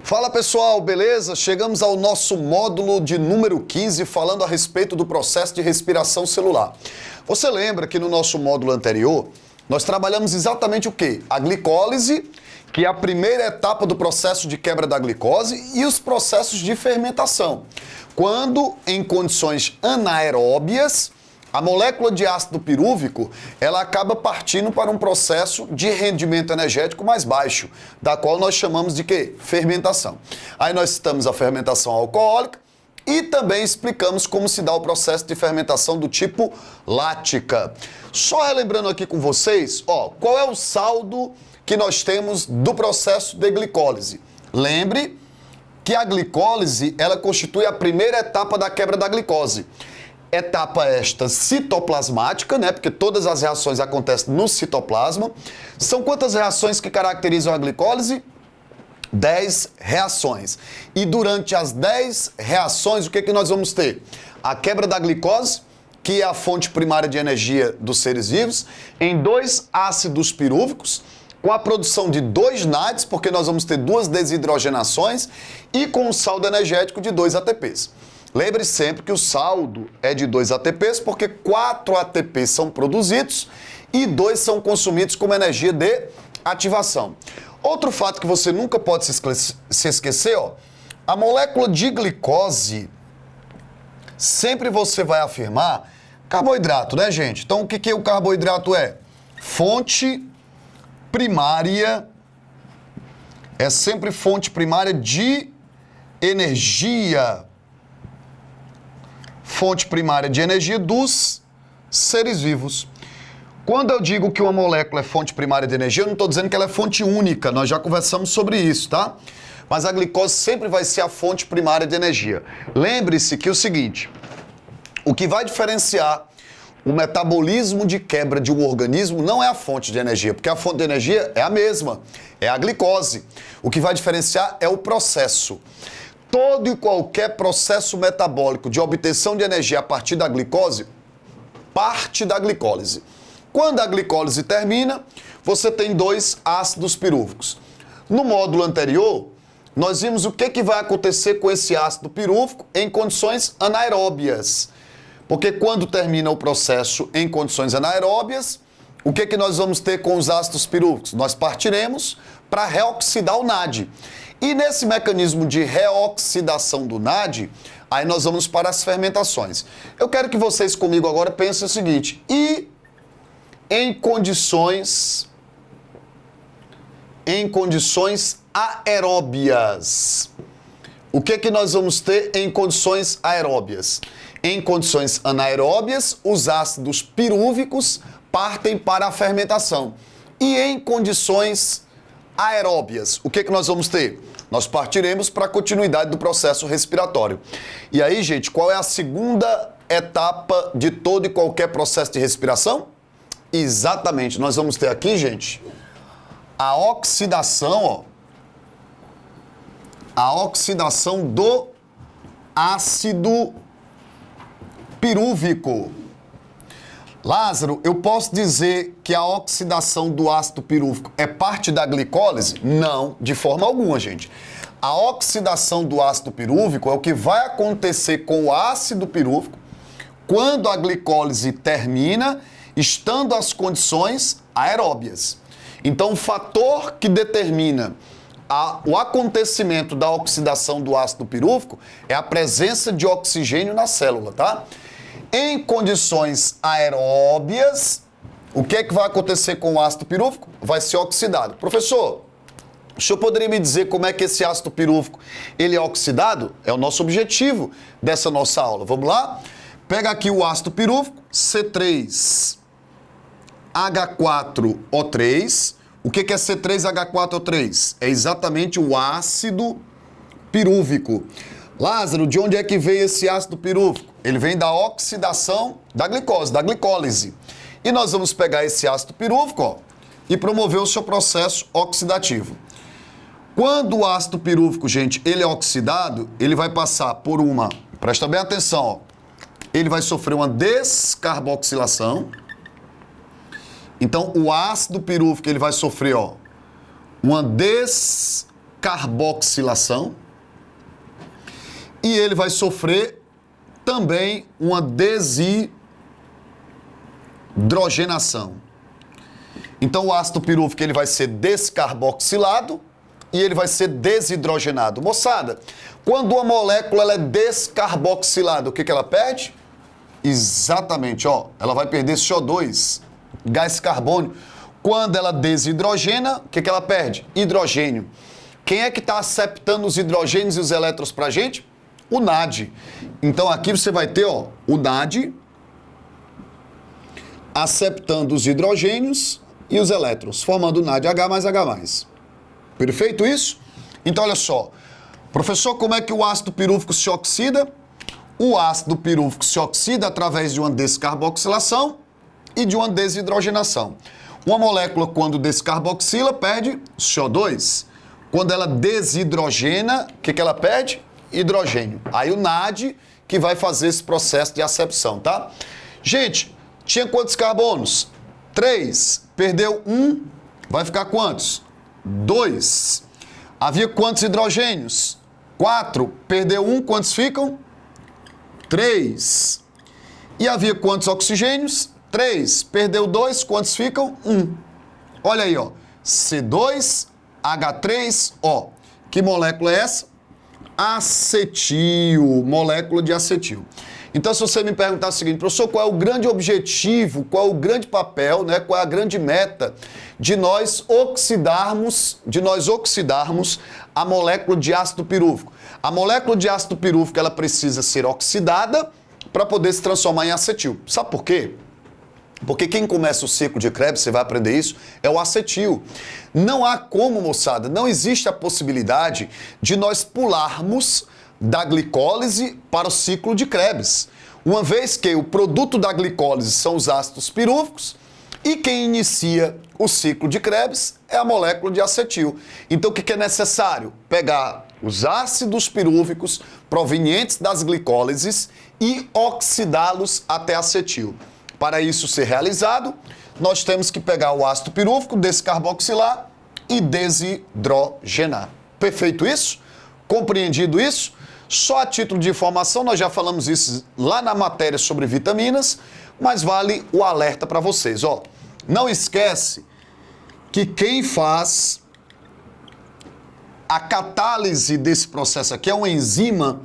Fala pessoal, beleza? Chegamos ao nosso módulo de número 15, falando a respeito do processo de respiração celular. Você lembra que no nosso módulo anterior, nós trabalhamos exatamente o quê? A glicólise, que é a primeira etapa do processo de quebra da glicose, e os processos de fermentação. Quando, em condições anaeróbias, a molécula de ácido pirúvico, ela acaba partindo para um processo de rendimento energético mais baixo, da qual nós chamamos de quê? Fermentação. Aí nós citamos a fermentação alcoólica e também explicamos como se dá o processo de fermentação do tipo lática. Só relembrando aqui com vocês, qual é o saldo que nós temos do processo de glicólise. Lembre que a glicólise, ela constitui a primeira etapa da quebra da glicose. Etapa esta citoplasmática, né? Porque todas as reações acontecem no citoplasma. São quantas reações que caracterizam a glicólise? 10 reações. E durante as 10 reações, o que nós vamos ter? A quebra da glicose, que é a fonte primária de energia dos seres vivos, em 2 ácidos pirúvicos, com a produção de 2 NADs, porque nós vamos ter 2 desidrogenações, e com um saldo energético de 2 ATPs. Lembre sempre que o saldo é de 2 ATPs, porque 4 ATPs são produzidos e 2 são consumidos como energia de ativação. Outro fato que você nunca pode se esquecer, a molécula de glicose, sempre você vai afirmar carboidrato, né, gente? Então, o que o carboidrato é? Fonte primária, é sempre fonte primária de energia. Fonte primária de energia dos seres vivos. Quando eu digo que uma molécula é fonte primária de energia, eu não estou dizendo que ela é fonte única, nós já conversamos sobre isso, tá? Mas a glicose sempre vai ser a fonte primária de energia. Lembre-se que é o seguinte, o que vai diferenciar o metabolismo de quebra de um organismo não é a fonte de energia, porque a fonte de energia é a mesma, é a glicose. O que vai diferenciar é o processo. Todo e qualquer processo metabólico de obtenção de energia a partir da glicose parte da glicólise. Quando a glicólise termina, você tem 2 ácidos pirúvicos. No módulo anterior, nós vimos o que vai acontecer com esse ácido pirúvico em condições anaeróbias. Porque quando termina o processo em condições anaeróbias, o que nós vamos ter com os ácidos pirúvicos? Nós partiremos para reoxidar o NAD. E nesse mecanismo de reoxidação do NAD, aí nós vamos para as fermentações. Eu quero que vocês comigo agora pensem o seguinte, e em condições aeróbias, o que nós vamos ter em condições aeróbias? Em condições anaeróbias, os ácidos pirúvicos partem para a fermentação. E em condições aeróbias, o que nós vamos ter? Nós partiremos para a continuidade do processo respiratório. E aí, gente, qual é a segunda etapa de todo e qualquer processo de respiração? Exatamente, nós vamos ter aqui, gente, a oxidação, a oxidação do ácido pirúvico. Lázaro, eu posso dizer que a oxidação do ácido pirúvico é parte da glicólise? Não, de forma alguma, gente. A oxidação do ácido pirúvico é o que vai acontecer com o ácido pirúvico quando a glicólise termina, estando as condições aeróbias. Então, o fator que determina o acontecimento da oxidação do ácido pirúvico é a presença de oxigênio na célula, tá? Em condições aeróbias, o que vai acontecer com o ácido pirúvico? Vai ser oxidado. Professor, o senhor poderia me dizer como é que esse ácido pirúvico ele é oxidado? É o nosso objetivo dessa nossa aula. Vamos lá? Pega aqui o ácido pirúvico, C3H4O3. O que é C3H4O3? É exatamente o ácido pirúvico. Lázaro, de onde é que veio esse ácido pirúvico? Ele vem da oxidação da glicose, da glicólise. E nós vamos pegar esse ácido pirúvico, e promover o seu processo oxidativo. Quando o ácido pirúvico, gente, ele é oxidado, ele vai passar por uma, presta bem atenção, ele vai sofrer uma descarboxilação. Então, o ácido pirúvico, ele vai sofrer, uma descarboxilação. descarboxilação e ele vai sofrer também uma desidrogenação. Então o ácido pirúvico ele vai ser descarboxilado e ele vai ser desidrogenado. Moçada, quando uma molécula ela é descarboxilada, o que ela perde? Exatamente, ó, ela vai perder CO2, gás carbônico. Quando ela desidrogena, o que ela perde? Hidrogênio. Quem é que está aceptando os hidrogênios e os elétrons para a gente? O NAD. Então aqui você vai ter, ó, o NAD aceptando os hidrogênios e os elétrons, formando o NADH mais H+. Perfeito isso? Então olha só, professor, como é que o ácido pirúvico se oxida? O ácido pirúvico se oxida através de uma descarboxilação e de uma desidrogenação. Uma molécula, quando descarboxila, perde CO2. Quando ela desidrogena, o que ela perde? Hidrogênio. Aí o NAD que vai fazer esse processo de acepção, tá? Gente, tinha quantos carbonos? 3. Perdeu 1. Vai ficar quantos? 2. Havia quantos hidrogênios? 4. Perdeu 1. Quantos ficam? 3. E havia quantos oxigênios? 3. Perdeu 2. Quantos ficam? 1. Olha aí, ó. C2H3O. Que molécula é essa? Acetil. Molécula de acetil. Então, se você me perguntar o seguinte, professor, qual é o grande objetivo, qual é o grande papel, né, qual é a grande meta de nós oxidarmos a molécula de ácido pirúvico? A molécula de ácido pirúvico, ela precisa ser oxidada para poder se transformar em acetil. Sabe por quê? Porque quem começa o ciclo de Krebs, você vai aprender isso, é o acetil. Não há como, moçada, não existe a possibilidade de nós pularmos da glicólise para o ciclo de Krebs. Uma vez que o produto da glicólise são os ácidos pirúvicos e quem inicia o ciclo de Krebs é a molécula de acetil. Então o que é necessário? Pegar os ácidos pirúvicos provenientes das glicólises e oxidá-los até acetil. Para isso ser realizado, nós temos que pegar o ácido pirúvico, descarboxilar e desidrogenar. Perfeito isso? Compreendido isso? Só a título de informação, nós já falamos isso lá na matéria sobre vitaminas, mas vale o alerta para vocês. Ó, não esquece que quem faz a catálise desse processo aqui é uma enzima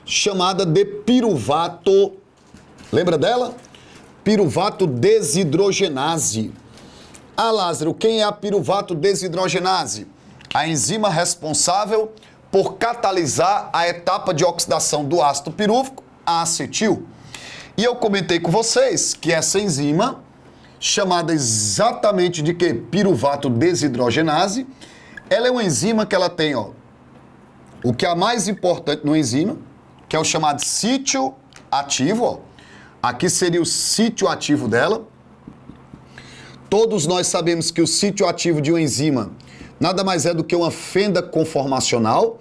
chamada de piruvato. Lembra dela? Piruvato desidrogenase. Ah, Lázaro, quem é a piruvato desidrogenase? A enzima responsável por catalisar a etapa de oxidação do ácido pirúvico a acetil. E eu comentei com vocês que essa enzima, chamada exatamente de que? Piruvato desidrogenase, ela é uma enzima que ela tem, ó, o que é mais importante no enzima, que é o chamado sítio ativo, ó. Aqui seria o sítio ativo dela. Todos nós sabemos que o sítio ativo de uma enzima nada mais é do que uma fenda conformacional.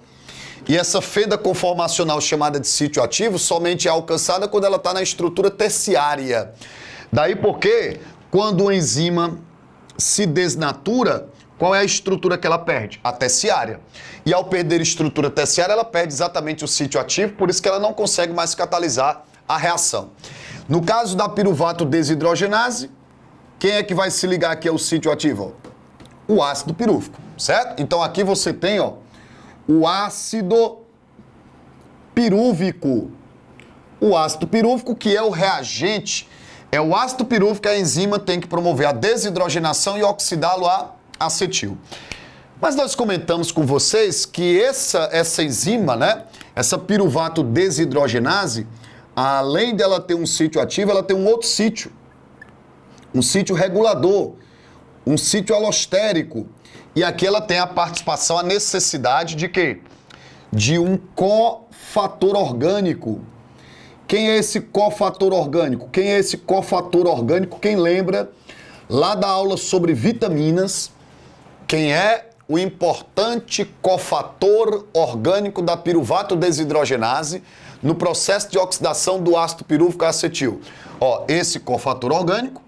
E essa fenda conformacional chamada de sítio ativo somente é alcançada quando ela está na estrutura terciária. Daí porque, quando uma enzima se desnatura, qual é a estrutura que ela perde? A terciária. E ao perder a estrutura terciária, ela perde exatamente o sítio ativo, por isso que ela não consegue mais catalisar a reação. No caso da piruvato desidrogenase, quem é que vai se ligar aqui ao sítio ativo? O ácido pirúvico, certo? Então aqui você tem, ó, o ácido pirúvico. O ácido pirúvico que é o reagente, é o ácido pirúvico que a enzima tem que promover a desidrogenação e oxidá-lo a acetil. Mas nós comentamos com vocês que essa enzima, né, essa piruvato desidrogenase, além dela ter um sítio ativo, ela tem um outro sítio. Um sítio regulador, um sítio alostérico. E aqui ela tem a participação, a necessidade de quê? De um cofator orgânico. Quem é esse cofator orgânico? Quem é esse cofator orgânico? Quem lembra lá da aula sobre vitaminas? Quem é o importante cofator orgânico da piruvato desidrogenase no processo de oxidação do ácido pirúvico a acetil? Ó, esse cofator orgânico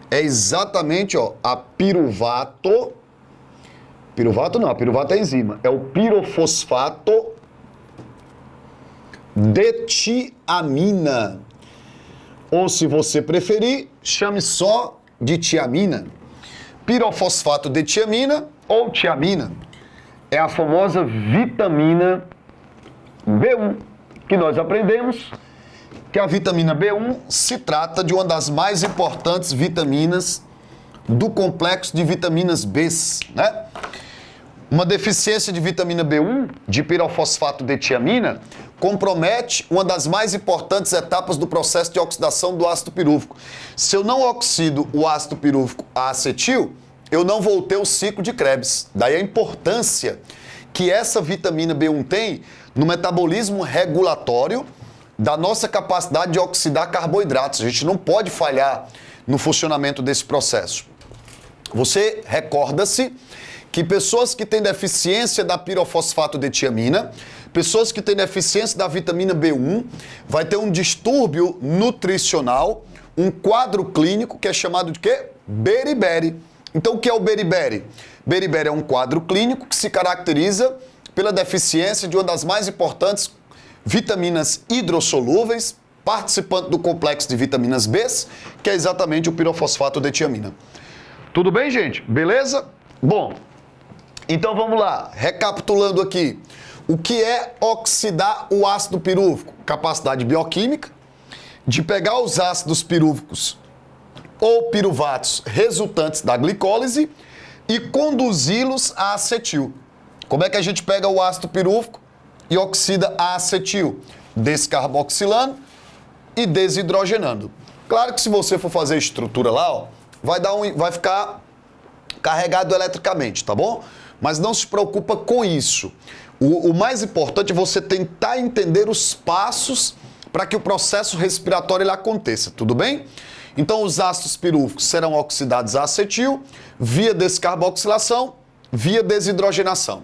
é exatamente, ó, a piruvato Piruvato não, a piruvato é enzima. É o pirofosfato de tiamina. Ou, se você preferir, chame só de tiamina. Pirofosfato de tiamina ou tiamina é a famosa vitamina B1, que nós aprendemos que a vitamina B1 se trata de uma das mais importantes vitaminas do complexo de vitaminas B, né? Uma deficiência de vitamina B1, de pirofosfato de tiamina, compromete uma das mais importantes etapas do processo de oxidação do ácido pirúvico. Se eu não oxido o ácido pirúvico a acetil, eu não vou ter o ciclo de Krebs. Daí a importância que essa vitamina B1 tem no metabolismo regulatório da nossa capacidade de oxidar carboidratos. A gente não pode falhar no funcionamento desse processo. Você recorda-se que pessoas que têm deficiência da pirofosfato de tiamina, pessoas que têm deficiência da vitamina B1, vai ter um distúrbio nutricional, um quadro clínico que é chamado de quê? Beriberi. Então, o que é o beriberi? Beriberi é um quadro clínico que se caracteriza pela deficiência de uma das mais importantes vitaminas hidrossolúveis, participante do complexo de vitaminas B, que é exatamente o pirofosfato de tiamina. Tudo bem, gente? Beleza? Bom, então vamos lá. Recapitulando aqui. O que é oxidar o ácido pirúvico? Capacidade bioquímica de pegar os ácidos pirúvicos ou piruvatos resultantes da glicólise e conduzi-los a acetil. Como é que a gente pega o ácido pirúvico e oxida a acetil? Descarboxilando e desidrogenando. Claro que se você for fazer estrutura lá, ó, vai ficar carregado eletricamente, tá bom? Mas não se preocupa com isso. O mais importante é você tentar entender os passos para que o processo respiratório ele aconteça, tudo bem? Então os ácidos pirúvicos serão oxidados a acetil via descarboxilação, via desidrogenação.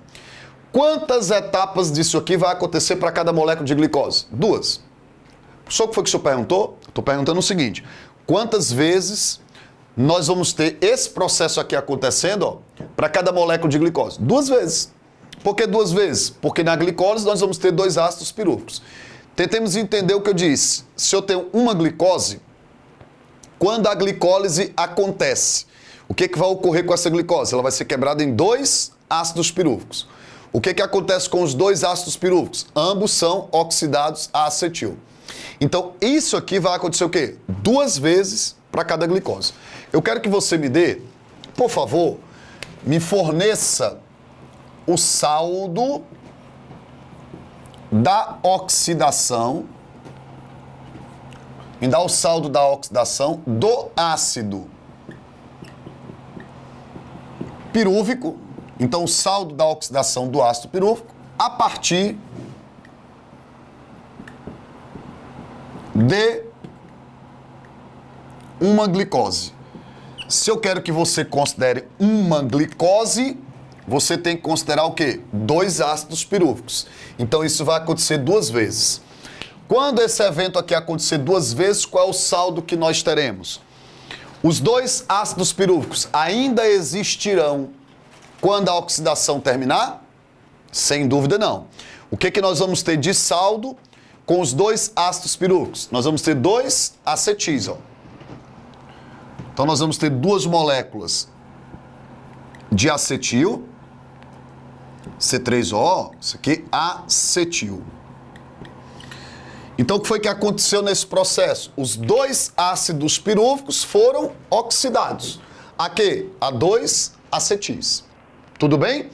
Quantas etapas disso aqui vai acontecer para cada molécula de glicose? 2. Só que foi que o senhor perguntou? Estou perguntando o seguinte: quantas vezes nós vamos ter esse processo aqui acontecendo para cada molécula de glicose? 2 vezes. Por que 2 vezes? Porque na glicose nós vamos ter 2 ácidos pirúvicos. Tentemos entender o que eu disse. Se eu tenho uma glicose, quando a glicólise acontece, o que vai ocorrer com essa glicose? Ela vai ser quebrada em 2 ácidos pirúvicos. O que acontece com os 2 ácidos pirúvicos? Ambos são oxidados a acetil. Então, isso aqui vai acontecer o quê? 2 vezes para cada glicose. Eu quero que você me dê, por favor, me forneça o saldo da oxidação, me dá o saldo da oxidação do ácido pirúvico, então o saldo da oxidação do ácido pirúvico a partir de uma glicose. Se eu quero que você considere uma glicose, você tem que considerar o quê? 2 ácidos pirúvicos. Então isso vai acontecer 2 vezes. Quando esse evento aqui acontecer 2 vezes, qual é o saldo que nós teremos? Os 2 ácidos pirúvicos ainda existirão quando a oxidação terminar? Sem dúvida não. O que nós vamos ter de saldo com os 2 ácidos pirúvicos? Nós vamos ter 2 acetis, ó. Então nós vamos ter 2 moléculas de acetil, C3O, isso aqui, acetil. Então o que foi que aconteceu nesse processo? Os 2 ácidos pirúvicos foram oxidados. A quê? A 2 acetis. Tudo bem?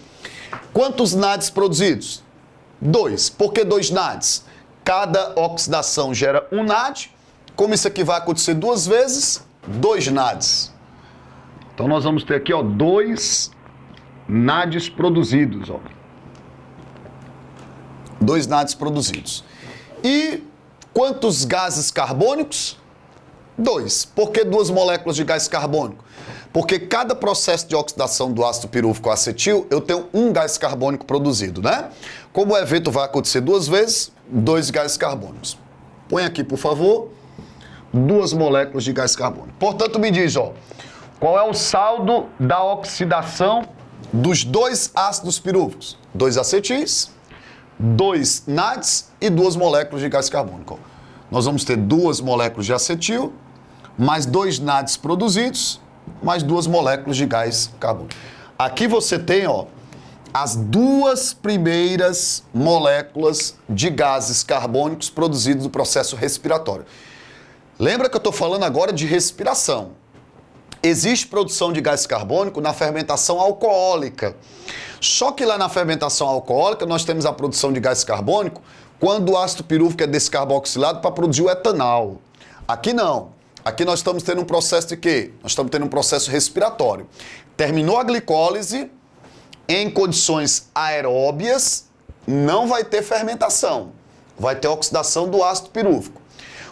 Quantos NADs produzidos? 2. Por que 2 NADs? Cada oxidação gera um NAD. Como isso aqui vai acontecer 2 vezes, 2 NADs. Então nós vamos ter aqui, ó, 2 NADs produzidos, ó. 2 NADs produzidos. E quantos gases carbônicos? 2. Por que 2 moléculas de gás carbônico? Porque cada processo de oxidação do ácido pirúvico acetil, eu tenho um gás carbônico produzido, né? Como o evento vai acontecer 2 vezes, 2 gases carbônicos. Põe aqui, por favor, 2 moléculas de gás carbônico. Portanto, me diz, ó, qual é o saldo da oxidação dos 2 ácidos pirúvicos? 2 acetis, 2 NADs e 2 moléculas de gás carbônico. Nós vamos ter 2 moléculas de acetil, mais 2 NADs produzidos, mais 2 moléculas de gás carbônico. Aqui você tem, ó, as 2 primeiras moléculas de gases carbônicos produzidos no processo respiratório. Lembra que eu estou falando agora de respiração. Existe produção de gás carbônico na fermentação alcoólica. Só que lá na fermentação alcoólica nós temos a produção de gás carbônico quando o ácido pirúvico é descarboxilado para produzir o etanol. Aqui não. Aqui nós estamos tendo um processo de quê? Nós estamos tendo um processo respiratório. Terminou a glicólise, em condições aeróbias, não vai ter fermentação. Vai ter oxidação do ácido pirúvico.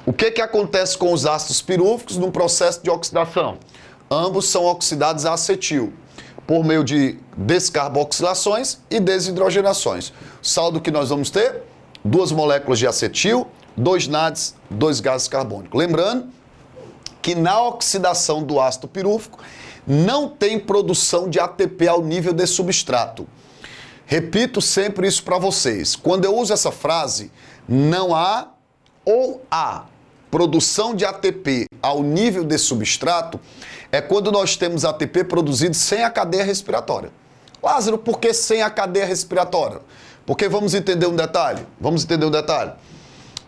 O que acontece com os ácidos pirúvicos no processo de oxidação? Ambos são oxidados a acetil, por meio de descarboxilações e desidrogenações. O saldo que nós vamos ter? 2 moléculas de acetil, 2 NADs, 2 gases carbônicos. Lembrando que na oxidação do ácido pirúvico não tem produção de ATP ao nível de substrato. Repito sempre isso para vocês. Quando eu uso essa frase, não há ou há produção de ATP ao nível de substrato, é quando nós temos ATP produzido sem a cadeia respiratória. Lázaro, por que sem a cadeia respiratória? Porque vamos entender um detalhe. Vamos entender um detalhe.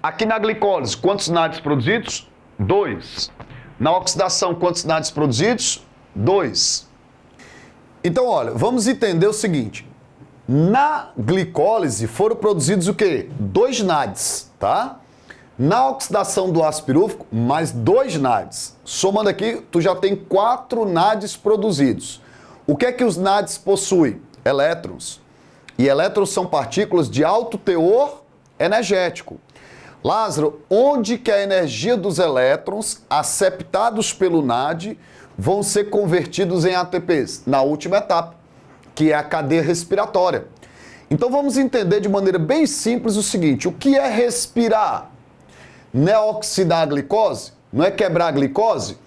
Aqui na glicólise, quantos NADs produzidos? 2. Na oxidação, quantos NADs produzidos? 2. Então, olha, vamos entender o seguinte. Na glicólise foram produzidos o quê? 2 NADs, tá? Na oxidação do ácido pirúvico, mais 2 NADs. Somando aqui, tu já tem 4 NADs produzidos. O que é que os NADs possuem? Elétrons. E elétrons são partículas de alto teor energético. Lázaro, onde que a energia dos elétrons, aceptados pelo NAD, vão ser convertidos em ATPs? Na última etapa, que é a cadeia respiratória. Então vamos entender de maneira bem simples o seguinte: o que é respirar? Não é oxidar a glicose? Não é quebrar a glicose?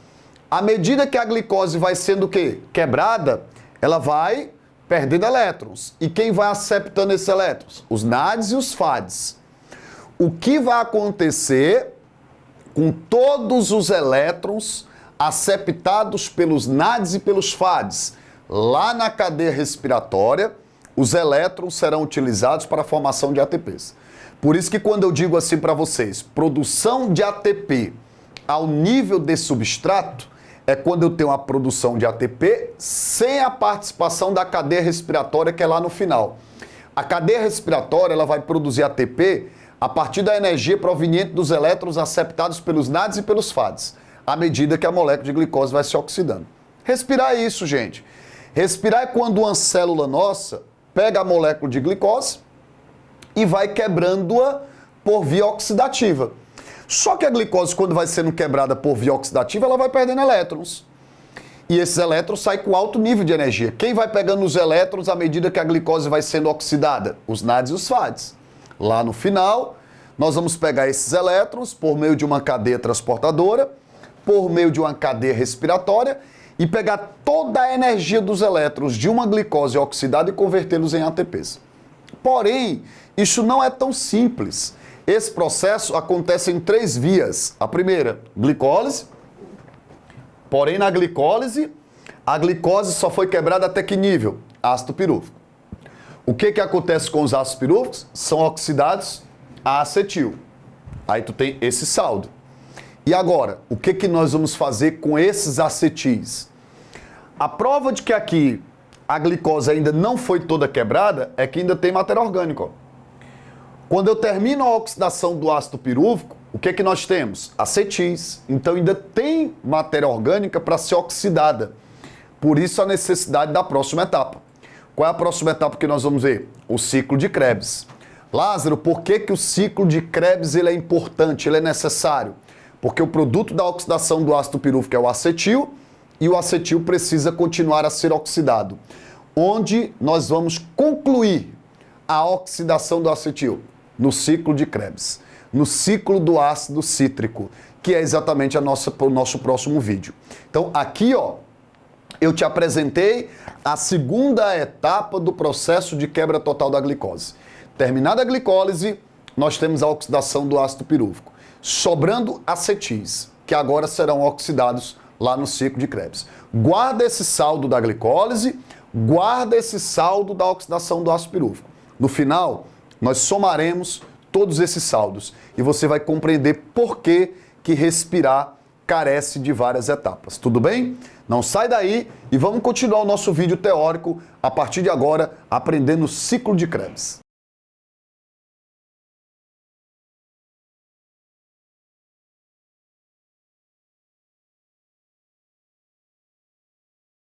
À medida que a glicose vai sendo o quê? Quebrada, ela vai perdendo elétrons. E quem vai aceptando esses elétrons? Os NADs e os FADs. O que vai acontecer com todos os elétrons aceptados pelos NADs e pelos FADs? Lá na cadeia respiratória, os elétrons serão utilizados para a formação de ATPs. Por isso que quando eu digo assim para vocês, produção de ATP ao nível de substrato, é quando eu tenho a produção de ATP sem a participação da cadeia respiratória, que é lá no final. A cadeia respiratória ela vai produzir ATP a partir da energia proveniente dos elétrons aceptados pelos NADs e pelos FADs, à medida que a molécula de glicose vai se oxidando. Respirar é isso, gente. Respirar é quando uma célula nossa pega a molécula de glicose e vai quebrando-a por via oxidativa. Só que a glicose, quando vai sendo quebrada por via oxidativa, ela vai perdendo elétrons. E esses elétrons saem com alto nível de energia. Quem vai pegando os elétrons à medida que a glicose vai sendo oxidada? Os NADs e os FADs. Lá no final, nós vamos pegar esses elétrons por meio de uma cadeia transportadora, por meio de uma cadeia respiratória, e pegar toda a energia dos elétrons de uma glicose oxidada e convertê-los em ATPs. Porém, isso não é tão simples. Esse processo acontece em 3 vias. A primeira, glicólise. Porém, na glicólise, a glicose só foi quebrada até que nível? Ácido pirúvico. O que acontece com os ácidos pirúvicos? São oxidados a acetil. Aí tu tem esse saldo. E agora, o que nós vamos fazer com esses acetis? A prova de que aqui a glicose ainda não foi toda quebrada é que ainda tem matéria orgânica. Ó. Quando eu termino a oxidação do ácido pirúvico, o que nós temos? Acetis. Então ainda tem matéria orgânica para ser oxidada. Por isso a necessidade da próxima etapa. Qual é a próxima etapa que nós vamos ver? O ciclo de Krebs. Lázaro, por que o ciclo de Krebs ele é importante, ele é necessário? Porque o produto da oxidação do ácido pirúvico é o acetil, e o acetil precisa continuar a ser oxidado. Onde nós vamos concluir a oxidação do acetil? No ciclo de Krebs, no ciclo do ácido cítrico, que é exatamente o nosso próximo vídeo. Então, aqui, ó, eu te apresentei a segunda etapa do processo de quebra total da glicose. Terminada a glicólise, nós temos a oxidação do ácido pirúvico, sobrando acetis, que agora serão oxidados lá no ciclo de Krebs. Guarda esse saldo da glicólise, guarda esse saldo da oxidação do ácido pirúvico. No final, nós somaremos todos esses saldos e você vai compreender por que respirar carece de várias etapas. Tudo bem? Não sai daí e vamos continuar o nosso vídeo teórico a partir de agora, aprendendo o ciclo de Krebs.